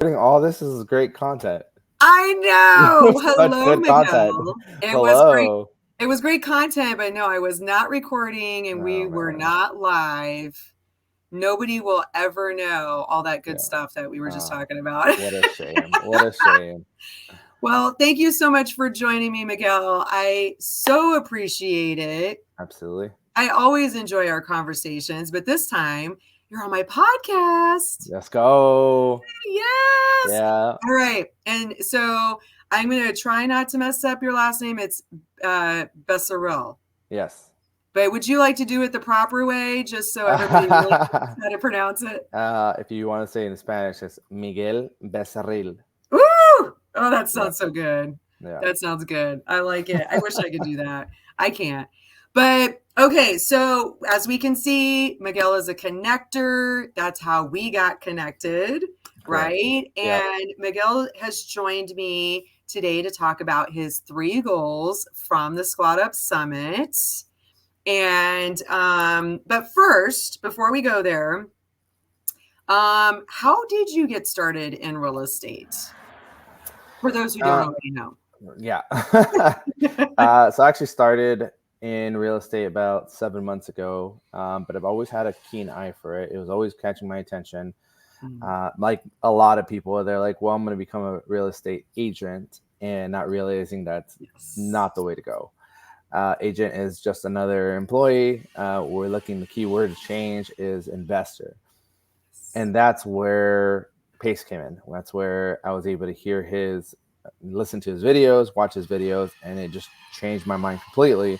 All this is great content. I know. Such Hello, good content. Miguel. It was great. Hello. It was great content, but no, I was not recording and we Oh were man. not live. Nobody will ever know all that good Yeah. stuff that we were just Oh, talking about. what a shame. What a shame. Well, thank you so much for joining me, Miguel. I so appreciate it. Absolutely. I always enjoy our conversations, but this time you're on my podcast. Let's go. Yes. Yeah. All right. And so I'm going to try not to mess up your last name. It's Becerill. Yes. But would you like to do it the proper way just so everybody really knows how to pronounce it? If you want to say it in Spanish, it's Miguel Becerill. Woo! Oh, that Yeah. sounds so good. Yeah. That sounds good. I like it. I wish I could do that. I can't. But okay, so as we can see, Miguel is a connector. That's how we got connected, Correct. right? Yep. And Miguel has joined me today to talk about his 3 goals from the SquadUp Summit. And but first, before we go there, how did you get started in real estate? For those who don't already know. Yeah. So I actually started in real estate about 7 months ago, but I've always had a keen eye for it. It was always catching my attention. Like a lot of people, they're like, well, I'm going to become a real estate agent, and not realizing that's not the way to go. Agent is just another employee. We're looking, the key word to change is investor. And that's where Pace came in. That's where I was able to hear listen to his videos, watch his videos, and it just changed my mind completely.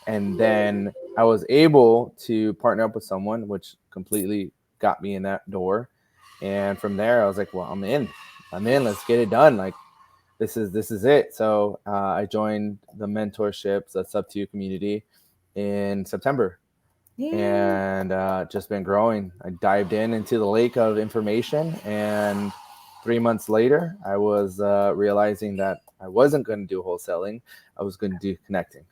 And then I was able to partner up with someone, which completely got me in that door. And from there, I was like, well, I'm in. Let's get it done. Like, this is it. So I joined the mentorships, the Sub 2 community in September. And just been growing. I dived into the lake of information, and 3 months later, I was realizing that I wasn't going to do wholesaling. I was going to do connecting.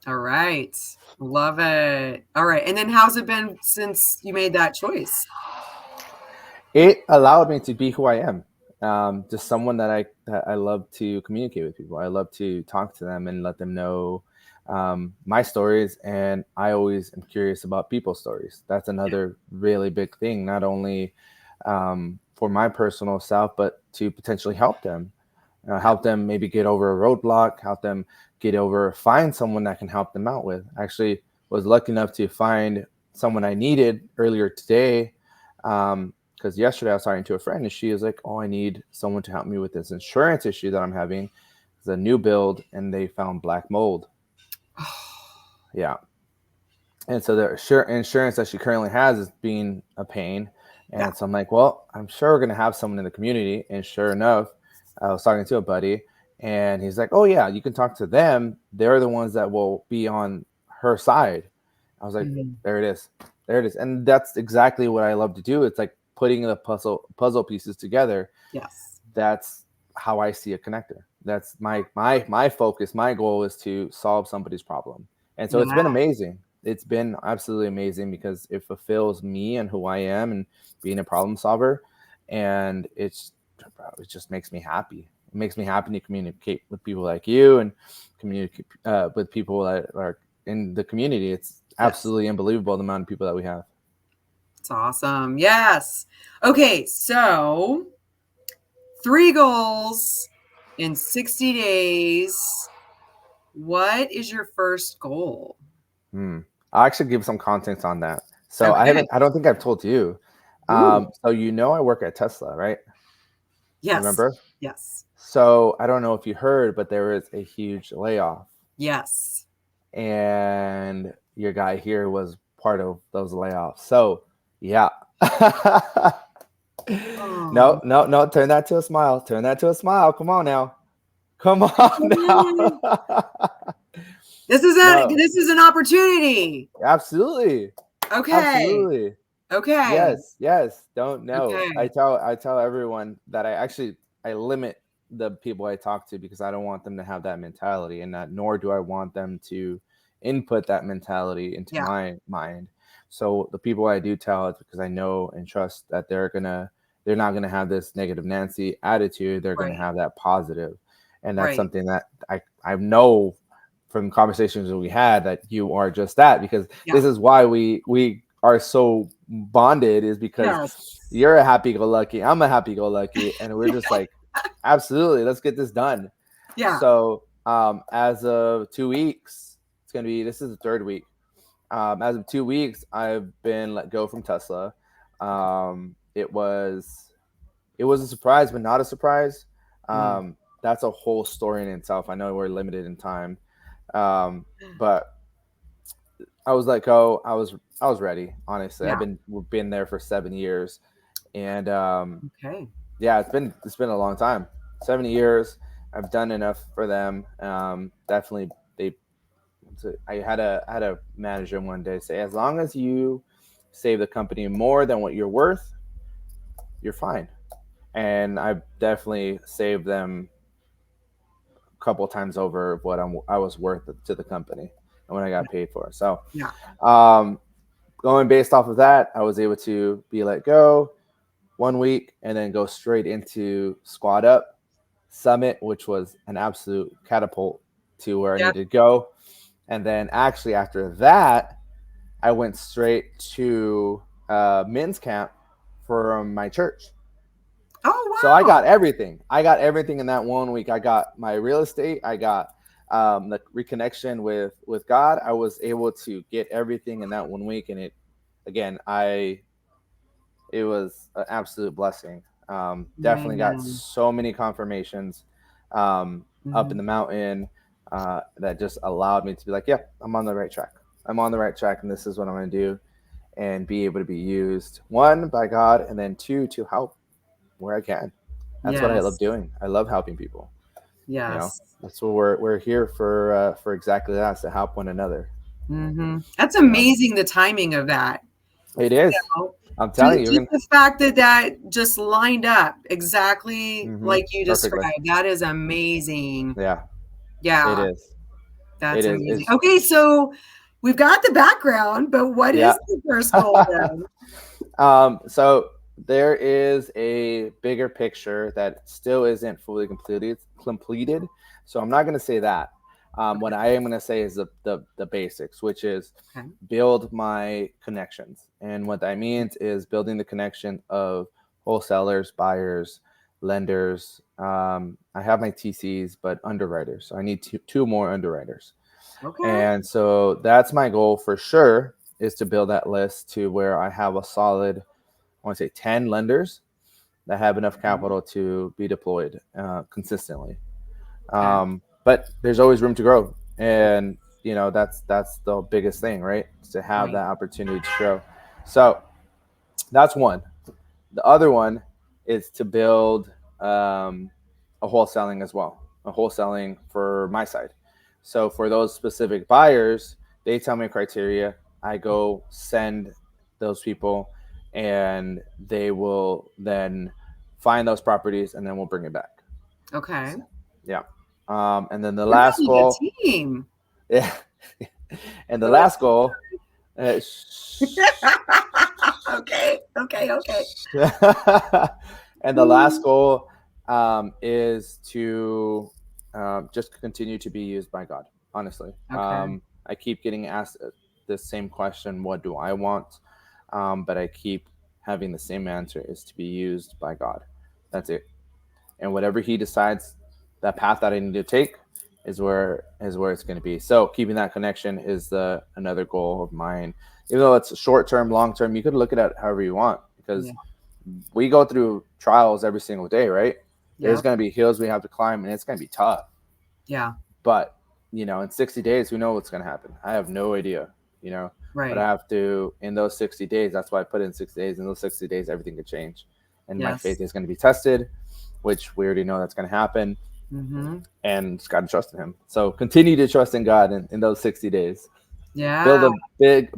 All right. Love it. All right. And then how's it been since you made that choice? It allowed me to be who I am. Just someone that I love to communicate with people. I love to talk to them and let them know my stories. And I always am curious about people's stories. That's another really big thing, not only for my personal self, but to potentially help them maybe get over a roadblock, help them find someone that can help them out with. Actually, was lucky enough to find someone I needed earlier today. Because yesterday I was talking to a friend, and she was like, "Oh, I need someone to help me with this insurance issue that I'm having. It's a new build, and they found black mold." Yeah, and so the insurance that she currently has is being a pain. And so I'm like, well, I'm sure we're gonna have someone in the community. And sure enough, I was talking to a buddy, and he's like, "Oh yeah, you can talk to them. They're the ones that will be on her side." I was like, there it is, and that's exactly what I love to do. It's like putting the puzzle pieces together. Yes. That's how I see a connector. That's my focus. My goal is to solve somebody's problem, and so it's been amazing. It's been absolutely amazing because it fulfills me and who I am and being a problem solver, and it just makes me happy. It makes me happy to communicate with people like you and communicate with people that are in the community. It's absolutely unbelievable the amount of people that we have. It's awesome. Yes. Okay, so 3 goals in 60 days. What is your first goal? I'll actually give some context on that. So I don't think I've told you. So I work at Tesla, right? Yes. Remember? Yes. So I don't know if you heard, but there was a huge layoff. Yes. And your guy here was part of those layoffs. So yeah. No, turn that to a smile. Turn that to a smile. Come on now. Come on now. This is an opportunity. Absolutely. Okay. Absolutely. Okay. Yes. Don't know. Okay. I tell everyone that I limit the people I talk to because I don't want them to have that mentality, and nor do I want them to input that mentality into my mind. So the people I do tell, it's because I know and trust that they're gonna they're not going to have this negative Nancy attitude. They're going to Right. have that positive. And that's Right. something that I know from conversations that we had that you are just that, because Yeah. this is why we are so bonded, is because Yes. you're a happy-go-lucky, I'm a happy-go-lucky, and we're just like, absolutely, let's get this done. Yeah. So as of 2 weeks, it's going to be, this is the third week. As of 2 weeks, I've been let go from Tesla. It was a surprise, but not a surprise. Mm. That's a whole story in itself. I know we're limited in time, but I was let go. I was ready. Honestly, Yeah. we've been there for 7 years, and Okay. yeah, it's been a long time. 7 years. I've done enough for them. Definitely, they. I had a manager one day say, as long as you save the company more than what you're worth, you're fine. And I've definitely saved them a couple of times over what I was worth to the company and what I got paid for. So, Yeah. um, going based off of that, I was able to be let go 1 week and then go straight into SquadUp Summit, which was an absolute catapult to where I Yeah. needed to go. And then actually after that, I went straight to men's camp for my church. So Oh I got wow. everything. I got everything in that 1 week. I got my real estate. I got the reconnection with God. I was able to get everything in that 1 week, and again, it was an absolute blessing. Definitely got Man. so many confirmations up in Hmm. the mountain that just allowed me to be like, yeah, I'm on the right track. I'm on the right track, and this is what I'm going to do, and be able to be used, one, by God, and then two, to help where I can. That's what I love Yes. doing. I love helping people. You know, Yes. that's what we're here for exactly that, to help one another. That's You know, amazing, the timing of that. it is. Know? I'm telling you, you're Just gonna the fact that that just lined up exactly like you perfectly. described. That is amazing. Yeah, it Yeah, is. It that's is. amazing. It's Okay, so we've got the background, but what yeah. is the first goal then? So there is a bigger picture that still isn't fully completed. So I'm not going to say that. What I am going to say is the basics, which is Okay. build my connections. And what that means is building the connection of wholesalers, buyers, lenders. I have my TCs, but underwriters. So I need two more underwriters. Okay. And so that's my goal for sure, is to build that list to where I have a solid, I want to say 10 lenders that have enough capital to be deployed consistently. Okay. But there's always room to grow. And, that's the biggest thing, right? Is to have Right. that opportunity to grow. So that's one. The other one is to build a wholesaling as well, a wholesaling for my side. So for those specific buyers, they tell me criteria. I go send those people, and they will then find those properties, and then we'll bring it back. Okay. So, yeah. And then the You're last building a goal, team. yeah. And the Go last goal, uh, ahead. Okay. Okay. Okay. and the last goal is to just continue to be used by God. Honestly, Okay. I keep getting asked the same question: "What do I want?" But I keep having the same answer: is to be used by God. That's it. And whatever He decides, that path that I need to take is where it's going to be. So keeping that connection is the another goal of mine. Even though it's short term, long term, you could look at it however you want, Yeah. because we go through trials every single day, right? There's Yep. going to be hills we have to climb, and it's going to be tough. Yeah. But in 60 days, who knows what's going to happen? I have no idea. You know, but I Right. have to, in those 60 days. That's why I put in 60 days. In those 60 days, everything could change, and my Yes. faith is going to be tested, which we already know that's going to happen. Mm-hmm. And just got to trust in Him. So continue to trust in God in those 60 days. Yeah.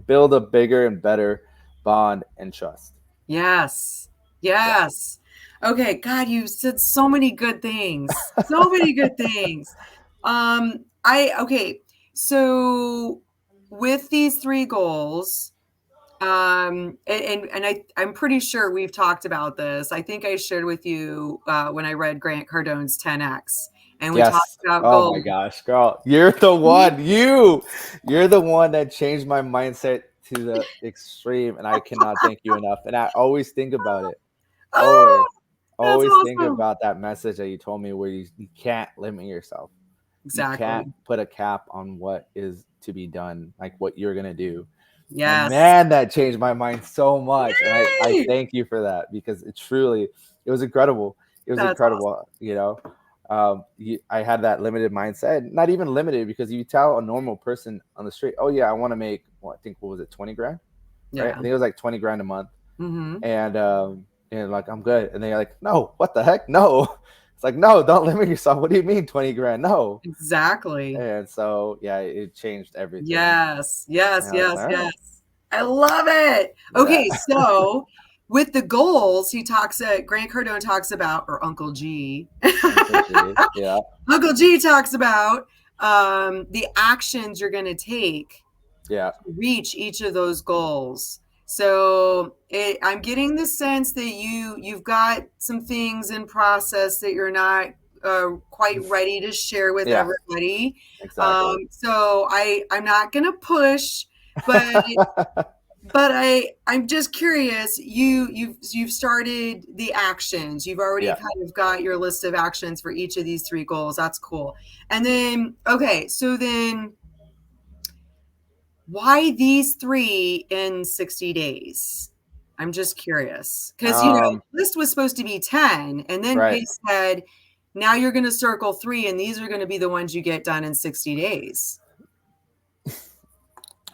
Build a bigger and better bond and trust. Yes. Yeah. Yes. Okay. God, you said so many good things. So many good things. Okay. So with these three goals, I'm pretty sure we've talked about this. I think I shared with you when I read Grant Cardone's 10X, and we talked Yes. about Oh my goals. gosh, girl. You're the one. You're the one that changed my mindset to the extreme. And I cannot thank you enough. And I always think about it. Oh, Always. that's Always think awesome. about that message that you told me where you can't limit yourself. You can't Exactly. put a cap on what is to be done, like what you're gonna do. And Yes. man, that changed my mind so much. And I Yay! thank you for that because it was incredible. It was That's awesome. incredible, you know. I had that limited mindset, not even limited because you tell a normal person on the street, oh, yeah, I want to make, well, I think, what was it, 20 grand? Right? I Yeah. think it was like 20 grand a month. Mm-hmm. And like, I'm good. And they're like, no, what the heck? No. It's like, no, don't limit yourself. What do you mean 20 grand? No. Exactly. And so, yeah, it changed everything. Yes. Yes. And I was Yes. like, all right, Yes. I love it. yeah. Okay, so with the goals, Grant Cardone talks about, or Uncle G. Uncle G. Yeah. Uncle G talks about the actions you're going to take Yeah. to reach each of those goals. So I'm getting the sense that you've got some things in process that you're not quite ready to share with Yeah. everybody. Exactly. I'm not going to push, but I'm just curious. You've started the actions. You've already Yeah. kind of got your list of actions for each of these three goals. That's cool. And then okay, so then why these three in 60 days? I'm just curious because Um, the list was supposed to be 10, and then right. Pace said, now you're going to circle three, and these are going to be the ones you get done in 60 days.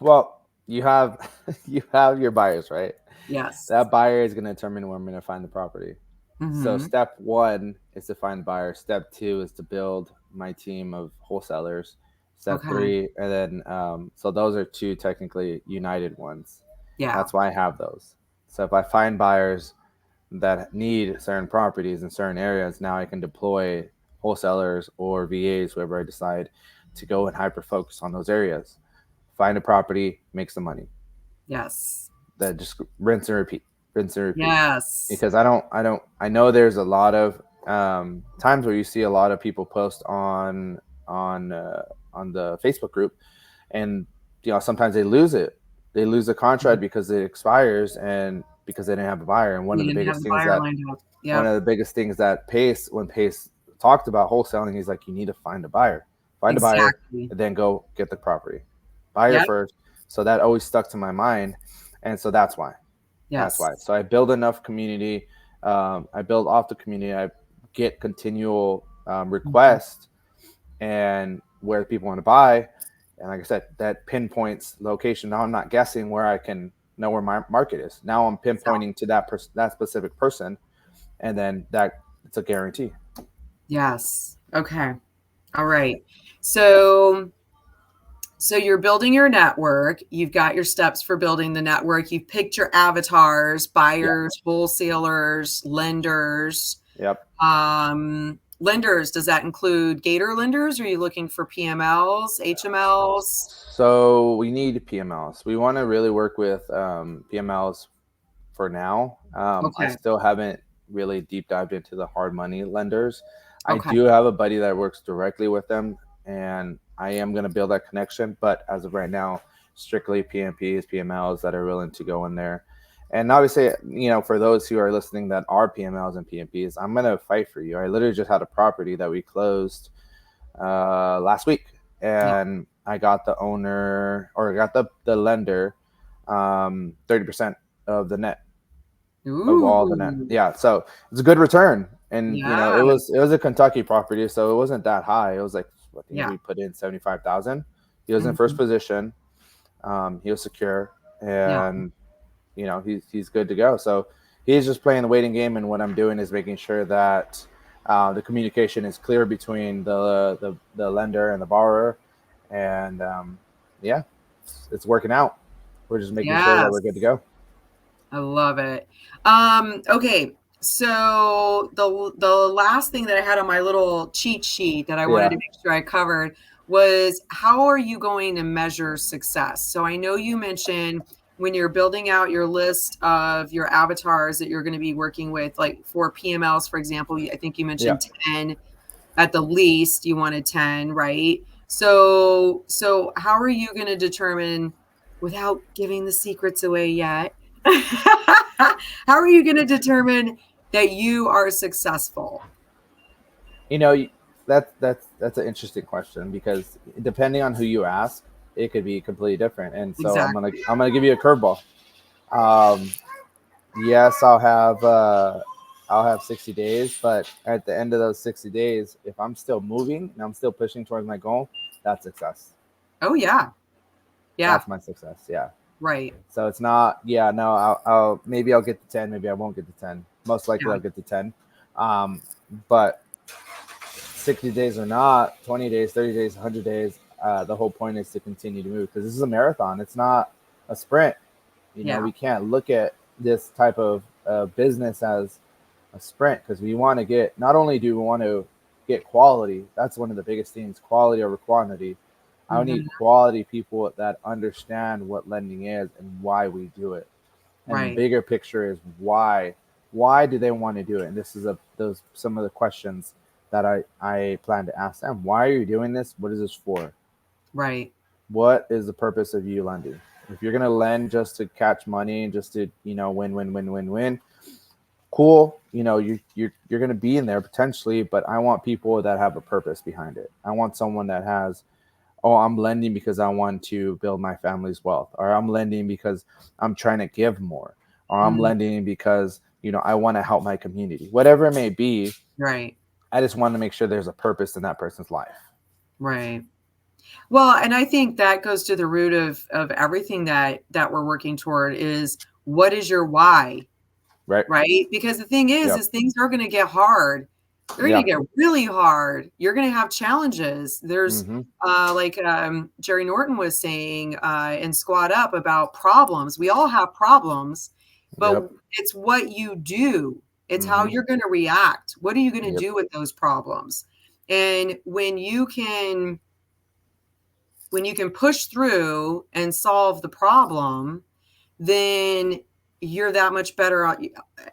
Well, you have you have your buyers, right? Yes. That buyer is going to determine where I'm going to find the property. So Mm-hmm. step one is to find the buyer. Step two is to build my team of wholesalers. Step Okay. three, and then so those are two technically united ones. Yeah. That's why I have those. So if I find buyers that need certain properties in certain areas, now I can deploy wholesalers or VAs, whoever I decide to go and hyper focus on those areas. Find a property, make some money. Yes. That just rinse and repeat. Yes. Because I know there's a lot of times where you see a lot of people post on on the Facebook group, and sometimes they lose the contract because it expires and because they didn't have a buyer. And You didn't have the buyer lined up. one Yep. of the biggest things that Pace talked about wholesaling, he's like, you need to find a buyer, find a buyer, Exactly. and then go get the property, buyer Yep. first. So that always stuck to my mind, and so that's why. That's Yes. why. So I build enough community. I build off the community. I get continual Mhm. requests and where people want to buy. And like I said, that pinpoints location. Now I'm not guessing where I can know where my market is. Now I'm Exactly. pinpointing to that specific person, and then that it's a guarantee. Yes. Okay. All right. So you're building your network. You've got your steps for building the network. You've picked your avatars, Yeah. buyers, wholesalers, lenders. Yep. Lenders, does that include Gator lenders? Or are you looking for PMLs, HMLs? So we need PMLs. We want to really work with PMLs for now. I Okay. still haven't really deep dived into the hard money lenders. I Okay. do have a buddy that works directly with them, and I am going to build that connection. But as of right now, strictly PMPs, PMLs that are willing to go in there. And obviously, for those who are listening that are PMLs and PMPs, I'm going to fight for you. I literally just had a property that we closed last week, Yeah. and I got the owner or I got the lender 30% of the net of all the net. Ooh. Yeah, so it's a good return, and Yeah. it was a Kentucky property, so it wasn't that high. It was like I think Yeah. we put in 75,000. He was in first Mhm. position. He was secure, Yeah. and he's good to go. So he's just playing the waiting game, and what I'm doing is making sure that the communication is clear between the lender and the borrower, and yeah, it's working out. We're just making sure that we're good to Yes. go. I love it. Okay. So the last thing that I had on my little cheat sheet that I wanted to Yeah. make sure I covered was how are you going to measure success? So I know you mentioned when you're building out your list of your avatars that you're going to be working with, like for PMLs, for example, I think you Yeah. mentioned 10 at the least, you wanted 10, right? So how are you going to determine, without giving the secrets away yet, how are you going to determine that you are successful? You know, that's an interesting question, because depending on who you ask, it could be completely different. And so Exactly. I'm gonna give you a curveball. Um, yes, I'll have 60 days, but at the end of those 60 days, if I'm still moving and I'm still pushing towards my goal, that's success. Oh, yeah. Yeah. That's my success. Yeah. Right. So it's not, yeah, no, I'll maybe I'll get to 10, maybe I won't get to 10. Most likely Yeah. I'll get to 10. Um, but 60 days or not, 20 days, 30 days, 100 days, the whole point is to continue to move, because this is a marathon. It's not a sprint. You know, Yeah. we can't look at this type of business as a sprint, because we want to get, not only do we want to get quality, that's one of the biggest things, quality over quantity. I need Hmm. quality people that understand what lending is and why we do it. And the Right. bigger picture is why. Why do they want to do it? And this is those some of the questions that I plan to ask them. Why are you doing this? What is this for? Right. What is the purpose of you lending? If you're gonna lend just to catch money and just to, you know, win, cool. You know, you're gonna be in there potentially, but I want people that have a purpose behind it. I want someone that has, oh, I'm lending because I want to build my family's wealth, or I'm lending because I'm trying to give more, or I'm Mhm. lending because, you know, I want to help my community. Whatever it may be, Right. I just want to make sure there's a purpose in that person's life. Right. Well, and I think that goes to the root of everything that we're working toward is, what is your why? Right? Right? Because the thing Yep. is things are going to get hard. They're going Yeah. to get really hard. You're going to have challenges. There's Mm-hmm. like Jerry Norton was saying in Squad Up about problems. We all have problems, but Yep. it's what you do. It's how Mm-hmm. you're going to react. What are you going to Yep. do with those problems? And when you can push through and solve the problem, then you're that much better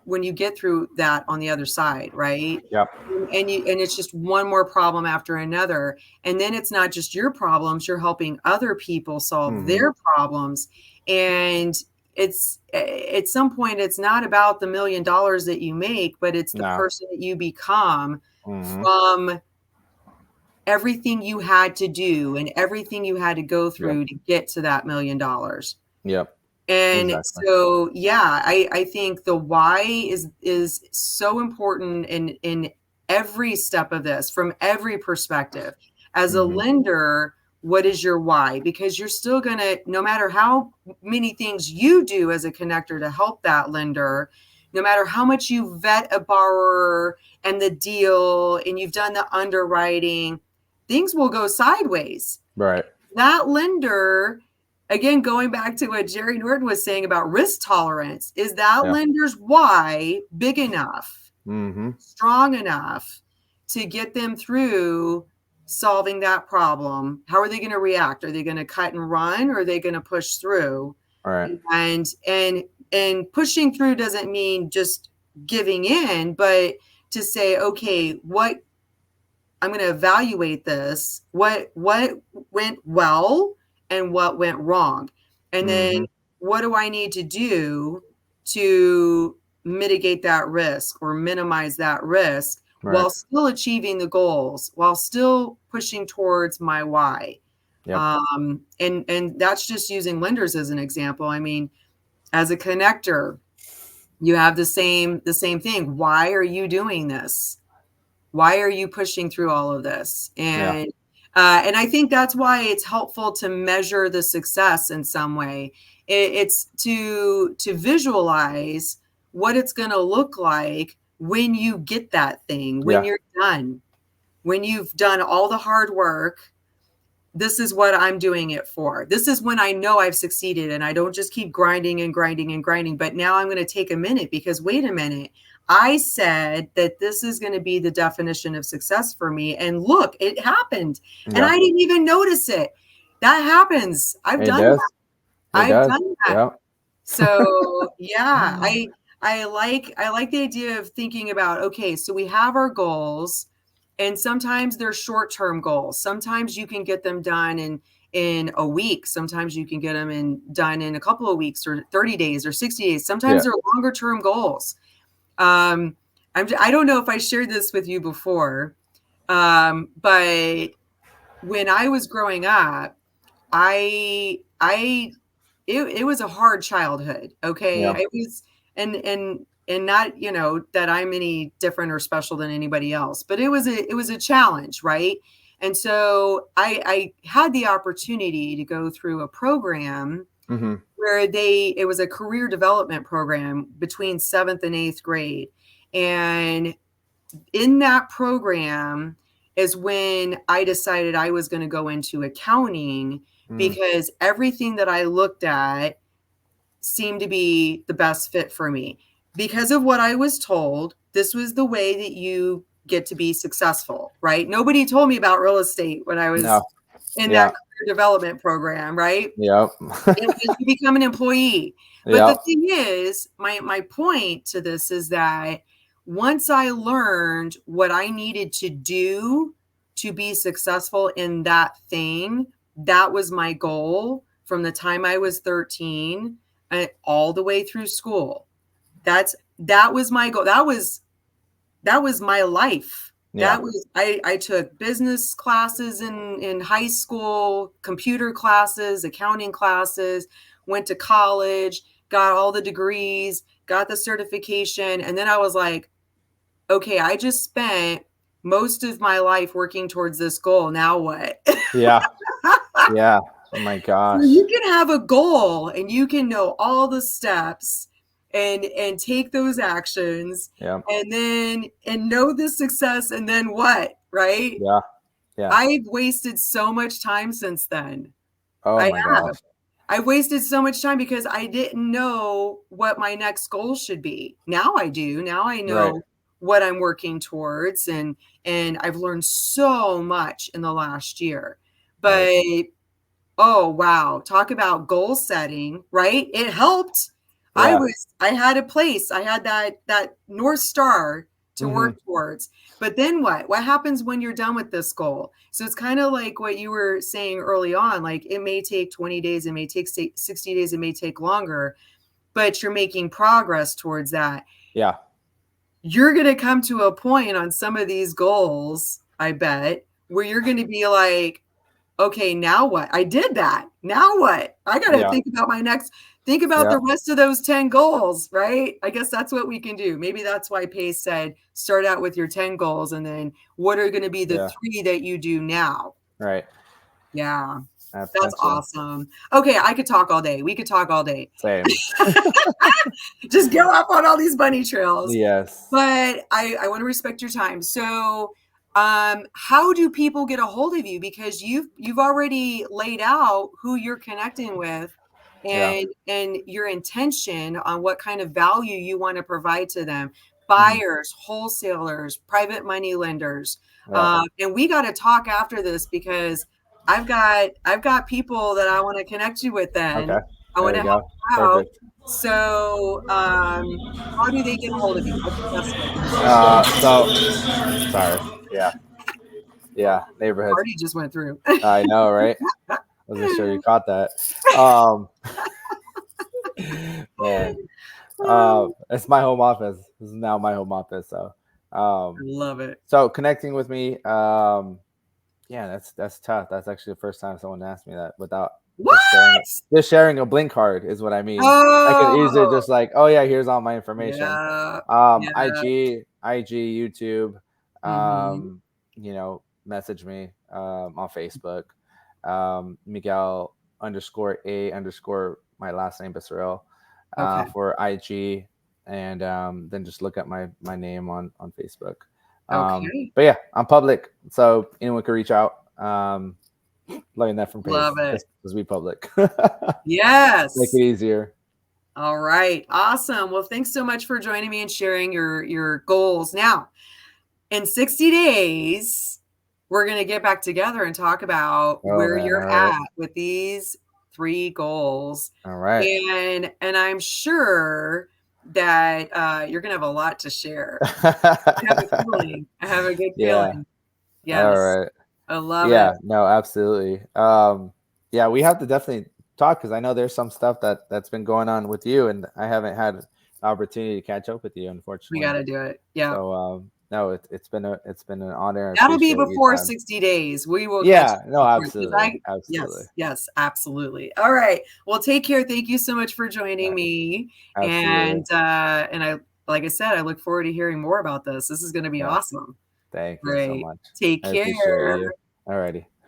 when you get through that on the other side, right? Yep. And it's just one more problem after another, and then it's not just your problems, you're helping other people solve Mm-hmm. their problems. And it's, at some point, it's not about the $1,000,000 that you make, but it's the No. person that you become Mm-hmm. from everything you had to do and everything you had to go Yep. through to get to that $1,000,000. Yep. And Exactly. so, yeah, I think the why is so important in every step of this, from every perspective. As a Mm-hmm. lender, what is your why? Because you're still gonna, no matter how many things you do as a connector to help that lender, no matter how much you vet a borrower and the deal and you've done the underwriting, things will go sideways. Right. That lender, again, going back to what Jerry Norton was saying about risk tolerance, is that Yeah. lender's why big enough, Mm-hmm. strong enough to get them through solving that problem? How are they going to react? Are they going to cut and run, or are they going to push through? All right. And pushing through doesn't mean just giving in, but to say, okay, what I'm going to evaluate this. What went well and what went wrong? And then Mm-hmm. what do I need to do to mitigate that risk or minimize that risk Right. while still achieving the goals, while still pushing towards my why? Yep. And that's just using lenders as an example. I mean, as a connector, you have the same thing. Why are you doing this? Why are you pushing through all of this? Yeah. And I think that's why it's helpful to measure the success in some way. It's to visualize what it's going to look like when you get that thing, when Yeah. you're done, when you've done all the hard work. This is what I'm doing it for. This is when I know I've succeeded and I don't just keep grinding and grinding and grinding. But now I'm going to take a minute, because wait a minute. I said that this is going to be the definition of success for me. And look, it happened. And Yeah. I didn't even notice it. That happens. I've It done that. does. It I've does. done that. Yeah. So yeah, I like the idea of thinking about, okay, so we have our goals, and sometimes they're short-term goals. Sometimes you can get them done in a week. Sometimes you can get them done in a couple of weeks or 30 days or 60 days. Sometimes Yeah. they're longer term goals. I don't know if I shared this with you before, but when I was growing up, I it was a hard childhood. Okay. Yeah. It was, and not, that I'm any different or special than anybody else, but it was a challenge, right? And so I had the opportunity to go through a program Hmm. where it was a career development program between seventh and eighth grade. And in that program is when I decided I was going to go into accounting, Mm. because everything that I looked at seemed to be the best fit for me. Because of what I was told, this was the way that you get to be successful, right? Nobody told me about real estate when I was No. in that Yeah. career development program, right? Yep. It was to become an employee. But the Yep. thing is, my point to this is that once I learned what I needed to do to be successful in that thing, that was my goal from the time I was 13 all the way through school. That was my goal. That was my life. Yeah. That was I took business classes in high school, computer classes, accounting classes, went to college, got all the degrees, got the certification, and then I was like, okay, I just spent most of my life working towards this goal. Now what? Yeah. Yeah. Oh my So gosh. you can have a goal and you can know all the steps and take those actions, Yeah. and know the success, and then what, right? Yeah. Yeah. I've wasted so much time since then. Oh I my have. gosh. I wasted so much time because I didn't know what my next goal should be. Now I do. Now I Right. know what I'm working towards, and I've learned so much in the last year. Right. But oh, wow. Talk about goal setting, right? It helped. I Yeah. was I had a place. I had that North Star to Hmm. work towards. But then what? What happens when you're done with this goal? So it's kind of like what you were saying early on, like it may take 20 days, it may take 60 days, it may take longer, but you're making progress towards that. Yeah. You're going to come to a point on some of these goals, I bet, where you're going to be like, okay, now what? I did that. Now what? I got to Yeah. think about Yeah. the rest of those 10 goals, right? I guess that's what we can do. Maybe that's why Pace said, start out with your 10 goals, and then what are going to be the Yeah. 3 that you do now? Right. Yeah, that's Absolutely. awesome. Okay, I could talk all day. We could talk all day. Same. Just go up on all these bunny trails. Yes. But I want to respect your time. So, how do people get a hold of you? Because you've already laid out who you're connecting with, Yeah. and your intention on what kind of value you want to provide to them. Hmm. Buyers, wholesalers, private money lenders, Yeah. and we got to talk after this because I've got people that I want to connect you with. Then Okay. I There want to you help go. you out. Perfect. So, how do they get a hold of you? What's the best way? So sorry. Yeah. Yeah. Neighborhood. Party just went through. I know, right? Wasn't sure you caught that. Um, man. Oh, It's my home office. This is now my home office. So, I love it. so connecting with me. Yeah, that's tough. That's actually the first time someone asked me that without just sharing What? just sharing a blink card is what I mean. I could easily Oh, just like, oh yeah, here's all my information. yeah. Yeah. IG, YouTube, Mhm. message me on Facebook. Miguel _a_ my last name Becerill Okay. for IG, and then just look at my name on Facebook. Okay. But yeah, I'm public, so anyone can reach out. Learning that from Pace Love it. because we public. Make it Yes. easier. All right. Awesome. Well, thanks so much for joining me and sharing your goals. Now, in 60 days, we're going to get back together and talk about Oh where man, all you're right. at with these 3 goals. All right. And I'm sure that you're gonna have a lot to share. I have a feeling. I have a good Yeah. feeling. All Yes. right. I love it. Yeah. No, absolutely. Yeah, we have to definitely talk because I know there's some stuff that's been going on with you, and I haven't had the opportunity to catch up with you, We unfortunately. gotta do it. Yeah. So, no, it's been an honor. I That'll be appreciate your before time. 60 days. We will catch Yeah. No, up before because absolutely. Absolutely. yes, yes, absolutely. All right. Well, take care. Thank you so much for joining Yeah, me. absolutely. And I, like I said, I look forward to hearing more about this. This is going to be Yeah. awesome. Thank you so Great. much. Take I appreciate care. you. Alrighty.